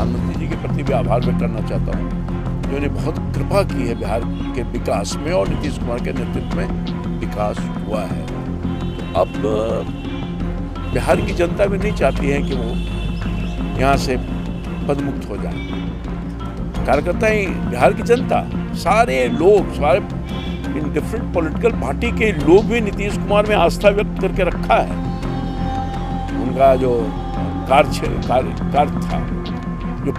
प्रधानमंत्री जी के प्रति भी आभार व्यक्त करना चाहता हूँ, जिन्होंने बहुत कृपा की है बिहार के विकास में और नीतीश कुमार के नेतृत्व में विकास हुआ है। अब बिहार की जनता भी नहीं चाहती है कि वो यहाँ से पदमुक्त हो जाए। कार्यकर्ता ही बिहार की जनता, सारे लोग, सारे इन डिफरेंट पॉलिटिकल पार्टी के लोग भी नीतीश कुमार में आस्था व्यक्त करके रखा है। उनका जो कार्य था, जो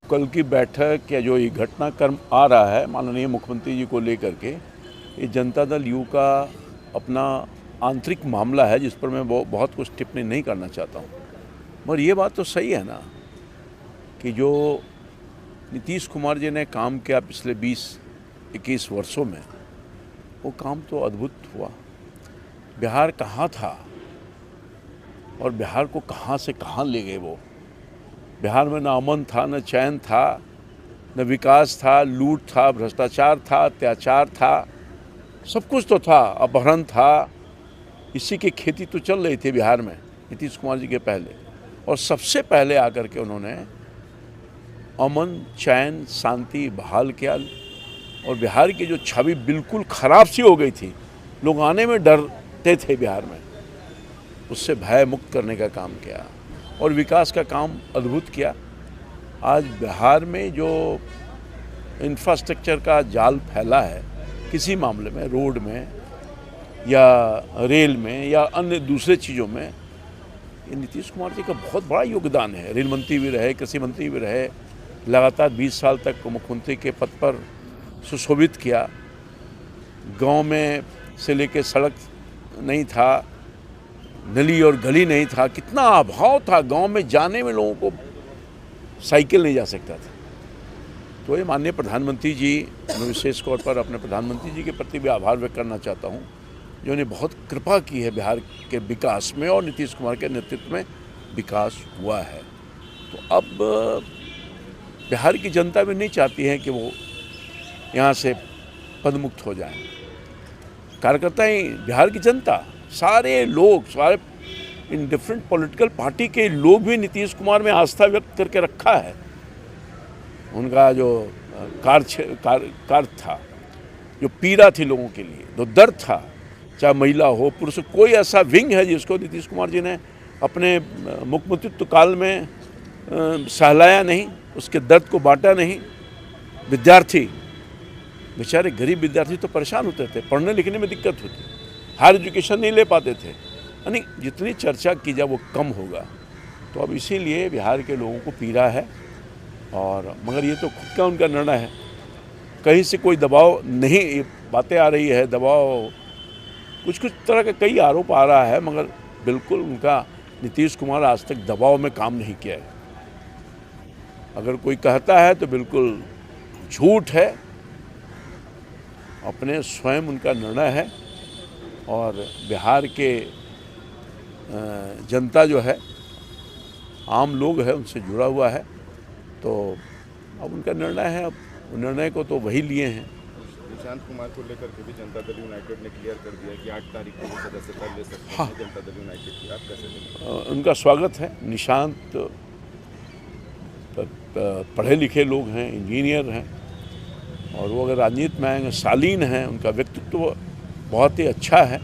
कल की बैठक या जो ये घटनाक्रम आ रहा है माननीय मुख्यमंत्री जी को लेकर के, ये जनता दल यू का अपना आंतरिक मामला है, जिस पर मैं बहुत कुछ टिप्पणी नहीं करना चाहता हूँ। मगर ये बात तो सही है ना कि जो नीतीश कुमार जी ने काम किया पिछले 20-21 वर्षों में, वो काम तो अद्भुत हुआ। बिहार कहाँ था और बिहार को कहाँ से कहाँ ले गए वो। बिहार में न अमन था, न चैन था, न विकास था, लूट था, भ्रष्टाचार था, अत्याचार था, सब कुछ तो था, अपहरण था। इसी की खेती तो चल रही थी बिहार में नीतीश कुमार जी के पहले, और सबसे पहले आकर के उन्होंने अमन, चैन, शांति बहाल किया। और बिहार की जो छवि बिल्कुल खराब सी हो गई थी, लोग आने में डरते थे बिहार में, उससे भय मुक्त करने का काम किया और विकास का काम अद्भुत किया। आज बिहार में जो इंफ्रास्ट्रक्चर का जाल फैला है, किसी मामले में, रोड में या रेल में या अन्य दूसरे चीज़ों में, ये नीतीश कुमार जी का बहुत बड़ा योगदान है। रेल मंत्री भी रहे, कृषि मंत्री भी रहे, लगातार 20 साल तक मुख्यमंत्री के पद पर सुशोभित किया। गांव में से लेके सड़क नहीं था, नली और गली नहीं था, कितना अभाव था। गांव में जाने में लोगों को साइकिल नहीं जा सकता था। तो ये माननीय प्रधानमंत्री जी, मैं विशेष तौर पर अपने प्रधानमंत्री जी के प्रति भी आभार व्यक्त करना चाहता हूँ, जिन्होंने बहुत कृपा की है बिहार के विकास में और नीतीश कुमार के नेतृत्व में विकास हुआ है। तो अब बिहार की जनता भी नहीं चाहती है कि वो यहाँ से पदमुक्त हो जाए। कार्यकर्ता ही बिहार की जनता, सारे लोग, सारे इन डिफरेंट पॉलिटिकल पार्टी के लोग भी नीतीश कुमार में आस्था व्यक्त करके रखा है। उनका जो कार्य था, जो पीड़ा थी लोगों के लिए, जो दर्द था, चाहे महिला हो, पुरुष, कोई ऐसा विंग है जिसको नीतीश कुमार जी ने अपने मुख्यमंत्रित्व काल में सहलाया नहीं, उसके दर्द को बांटा नहीं। विद्यार्थी, बेचारे गरीब विद्यार्थी तो परेशान होते थे, पढ़ने लिखने में दिक्कत होती, हायर एजुकेशन नहीं ले पाते थे। यानी जितनी चर्चा की जाए वो कम होगा। तो अब इसीलिए बिहार के लोगों को पीड़ा है, और मगर ये तो खुद का उनका निर्णय है। कहीं से कोई दबाव नहीं, ये बातें आ रही है, दबाव कुछ तरह का कई आरोप आ रहा है, मगर बिल्कुल उनका नीतीश कुमार आज तक दबाव में काम नहीं किया है। अगर कोई कहता है तो बिल्कुल झूठ है। अपने स्वयं उनका निर्णय है, और बिहार के जनता जो है, आम लोग है, उनसे जुड़ा हुआ है। तो अब उनका निर्णय है, अब निर्णय को तो वही लिए हैं। निशांत कुमार को लेकर के भी जनता दल यूनाइटेड ने क्लियर कर दिया कि 8 तारीख को वो सदस्यता ले सकते हैं। जनता दल यूनाइटेड की आप कैसे देखें? उनका स्वागत है। निशांत पढ़े लिखे लोग हैं, इंजीनियर हैं, और वो अगर राजनीति में आएंगे, शालीन हैं, उनका व्यक्तित्व बहुत ही अच्छा है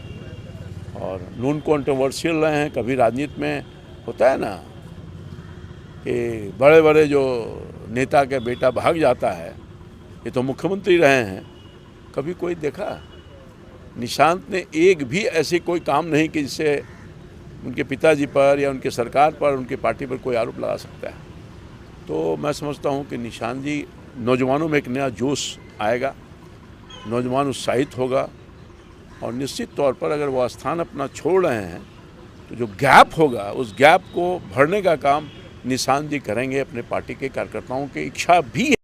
और नॉन कॉन्ट्रोवर्शियल रहे हैं। कभी राजनीति में होता है ना कि बड़े बड़े जो नेता के बेटा भाग जाता है, ये तो मुख्यमंत्री रहे हैं, कभी कोई देखा? निशांत ने एक भी ऐसे कोई काम नहीं कि जिससे उनके पिताजी पर या उनके सरकार पर, उनकी पार्टी पर कोई आरोप लगा सकता है। तो मैं समझता हूँ कि निशांत जी, नौजवानों में एक नया जोश आएगा, नौजवान उत्साहित होगा, और निश्चित तौर पर अगर वो स्थान अपना छोड़ रहे हैं तो जो गैप होगा, उस गैप को भरने का काम निशांत जी करेंगे। अपने पार्टी के कार्यकर्ताओं की इच्छा भी है।